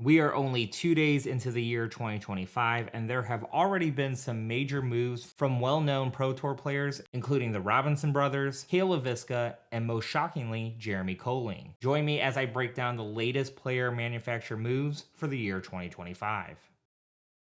We are only 2 days into the year 2025, and there have already been some major moves from well-known Pro Tour players, including the Robinson brothers, Cale Laviska, and most shockingly, Jeremy Koling. Join me as I break down the latest player manufacturer moves for the year 2025.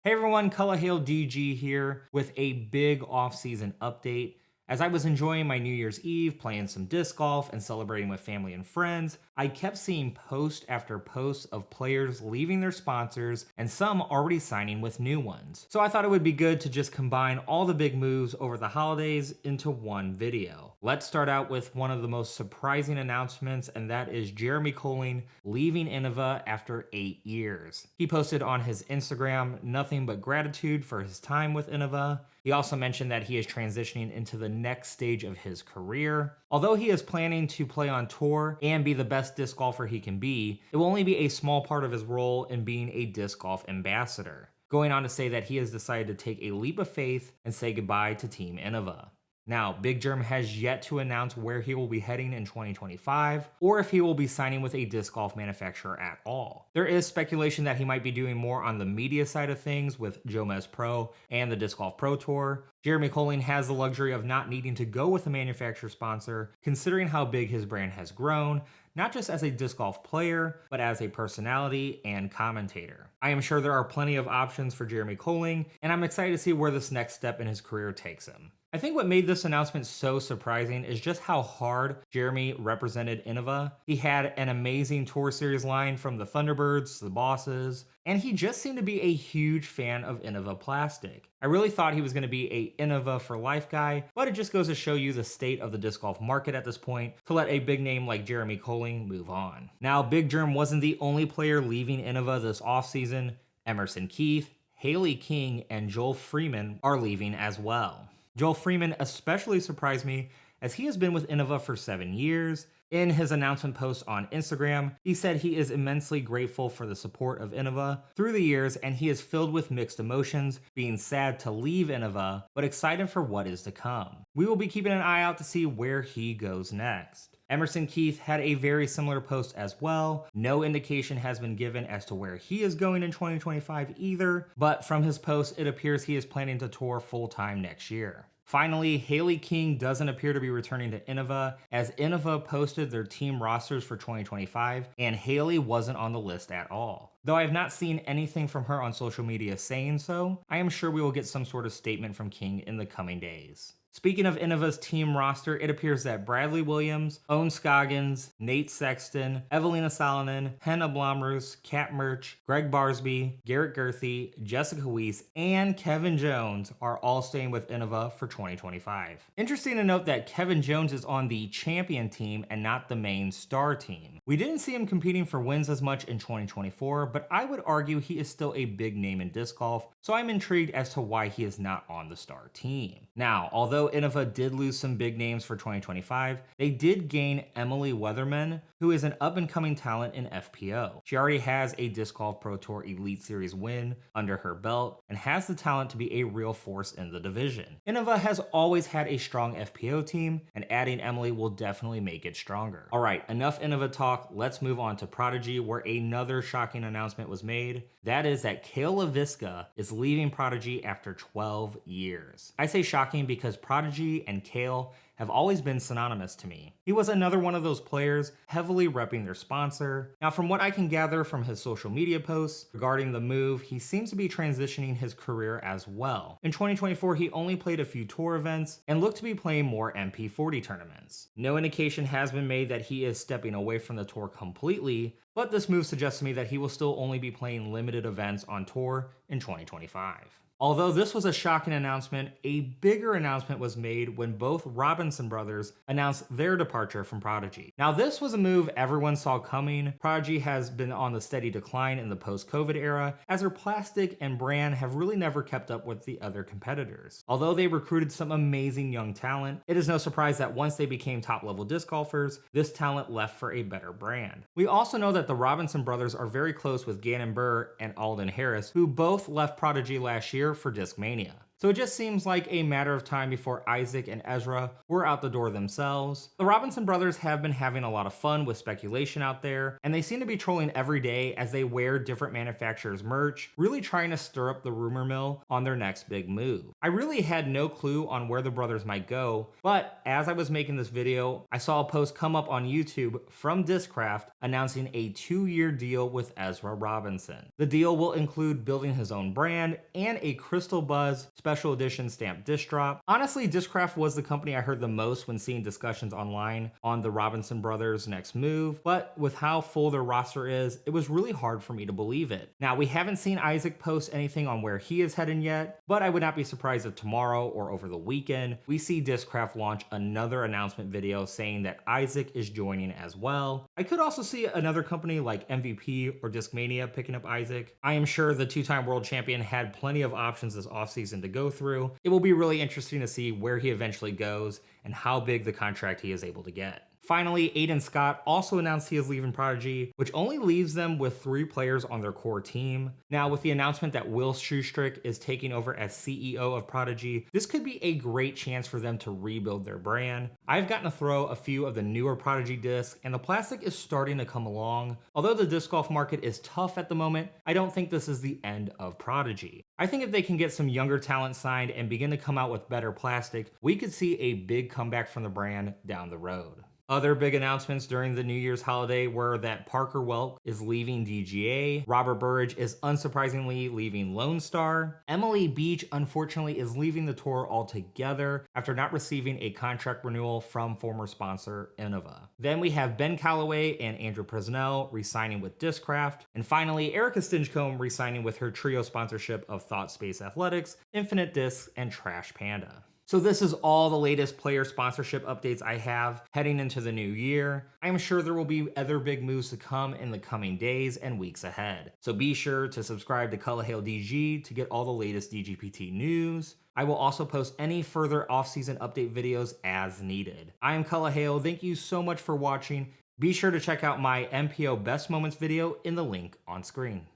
Hey everyone, Culahale DG here with a big off-season update. As I was enjoying my New Year's Eve, playing some disc golf and celebrating with family and friends, I kept seeing post after post of players leaving their sponsors and some already signing with new ones. So I thought it would be good to just combine all the big moves over the holidays into one video. Let's start out with one of the most surprising announcements, and that is Jeremy Koling leaving Inova after 8 years. He posted on his Instagram nothing but gratitude for his time with Inova. He also mentioned that he is transitioning into the next stage of his career. Although he is planning to play on tour and be the best disc golfer he can be, it will only be a small part of his role in being a disc golf ambassador. Going on to say that he has decided to take a leap of faith and say goodbye to Team Inova. Now, Big Germ has yet to announce where he will be heading in 2025, or if he will be signing with a disc golf manufacturer at all. There is speculation that he might be doing more on the media side of things with Jomez Pro and the Disc Golf Pro Tour. Jeremy Koling has the luxury of not needing to go with a manufacturer sponsor, considering how big his brand has grown, not just as a disc golf player, but as a personality and commentator. I am sure there are plenty of options for Jeremy Koling, and I'm excited to see where this next step in his career takes him. I think what made this announcement so surprising is just how hard Jeremy represented Inova. He had an amazing Tour Series line from the Thunderbirds to the Bosses, and he just seemed to be a huge fan of Inova plastic. I really thought he was going to be a Inova for life guy, but it just goes to show you the state of the disc golf market at this point to let a big name like Jeremy Koling move on. Now, Big Germ wasn't the only player leaving Inova this offseason. Emerson Keith, Haley King, and Joel Freeman are leaving as well. Joel Freeman especially surprised me as he has been with Inova for 7 years. In his announcement post on Instagram, he said he is immensely grateful for the support of Inova through the years, and he is filled with mixed emotions, being sad to leave Inova, but excited for what is to come. We will be keeping an eye out to see where he goes next. Emerson Keith had a very similar post as well. No indication has been given as to where he is going in 2025 either, but from his post, it appears he is planning to tour full-time next year. Finally, Haley King doesn't appear to be returning to Inova, as Inova posted their team rosters for 2025, and Haley wasn't on the list at all. Though I have not seen anything from her on social media saying so, I am sure we will get some sort of statement from King in the coming days. Speaking of Inova's team roster, it appears that Bradley Williams, Owen Scoggins, Nate Sexton, Evelina Salonen, Henna Blomroos, Kat Murch, Greg Barsby, Garrett Gerthy, Jessica Weiss, and Kevin Jones are all staying with Inova for 2025. Interesting to note that Kevin Jones is on the champion team and not the main star team. We didn't see him competing for wins as much in 2024, but I would argue he is still a big name in disc golf, so I'm intrigued as to why he is not on the star team. Now, although Inova did lose some big names for 2025, they did gain Emily Weatherman, who is an up-and-coming talent in FPO. She already has a Disc Golf Pro Tour Elite Series win under her belt and has the talent to be a real force in the division. Inova has always had a strong FPO team, and adding Emily will definitely make it stronger. Alright, enough Inova talk, let's move on to Prodigy, where another shocking announcement was made. That is that Cale Laviska is leaving Prodigy after 12 years. I say shocking because Prodigy and Cale have always been synonymous to me. He was another one of those players heavily repping their sponsor. Now, from what I can gather from his social media posts regarding the move, he seems to be transitioning his career as well. In 2024, he only played a few tour events and looked to be playing more MP40 tournaments. No indication has been made that he is stepping away from the tour completely, but this move suggests to me that he will still only be playing limited events on tour in 2025. Although this was a shocking announcement, a bigger announcement was made when both Robinson brothers announced their departure from Prodigy. Now, this was a move everyone saw coming. Prodigy has been on the steady decline in the post-COVID era, as their plastic and brand have really never kept up with the other competitors. Although they recruited some amazing young talent, it is no surprise that once they became top-level disc golfers, this talent left for a better brand. We also know that the Robinson brothers are very close with Gannon Burr and Alden Harris, who both left Prodigy last year for Discmania. So it just seems like a matter of time before Isaac and Ezra were out the door themselves. The Robinson brothers have been having a lot of fun with speculation out there, and they seem to be trolling every day as they wear different manufacturers' merch, really trying to stir up the rumor mill on their next big move. I really had no clue on where the brothers might go, but as I was making this video, I saw a post come up on YouTube from Discraft announcing a 2-year deal with Ezra Robinson. The deal will include building his own brand and a Crystal Buzz special edition stamped disc drop. Honestly, Discraft was the company I heard the most when seeing discussions online on the Robinson brothers' next move, but with how full their roster is, it was really hard for me to believe it. Now, we haven't seen Isaac post anything on where he is heading yet, but I would not be surprised if tomorrow or over the weekend, we see Discraft launch another announcement video saying that Isaac is joining as well. I could also see another company like MVP or Discmania picking up Isaac. I am sure the 2-time world champion had plenty of options this offseason to go through. It will be really interesting to see where he eventually goes and how big the contract he is able to get. Finally, Aiden Scott also announced he is leaving Prodigy, which only leaves them with 3 players on their core team. Now, with the announcement that Will Schustrick is taking over as CEO of Prodigy, this could be a great chance for them to rebuild their brand. I've gotten to throw a few of the newer Prodigy discs, and the plastic is starting to come along. Although the disc golf market is tough at the moment, I don't think this is the end of Prodigy. I think if they can get some younger talent signed and begin to come out with better plastic, we could see a big comeback from the brand down the road. Other big announcements during the New Year's holiday were that Parker Welk is leaving DGA, Robert Burridge is unsurprisingly leaving Lone Star, Emily Beach unfortunately is leaving the tour altogether after not receiving a contract renewal from former sponsor Inova. Then we have Ben Calloway and Andrew Presnell re-signing with Discraft, and finally Erica Stinchcomb re-signing with her trio sponsorship of Thought Space Athletics, Infinite Discs, and Trash Panda. So this is all the latest player sponsorship updates I have heading into the new year. I am sure there will be other big moves to come in the coming days and weeks ahead. So be sure to subscribe to Color Hail DG to get all the latest DGPT news. I will also post any further off-season update videos as needed. I am Color Hail. Thank you so much for watching. Be sure to check out my MPO Best Moments video in the link on screen.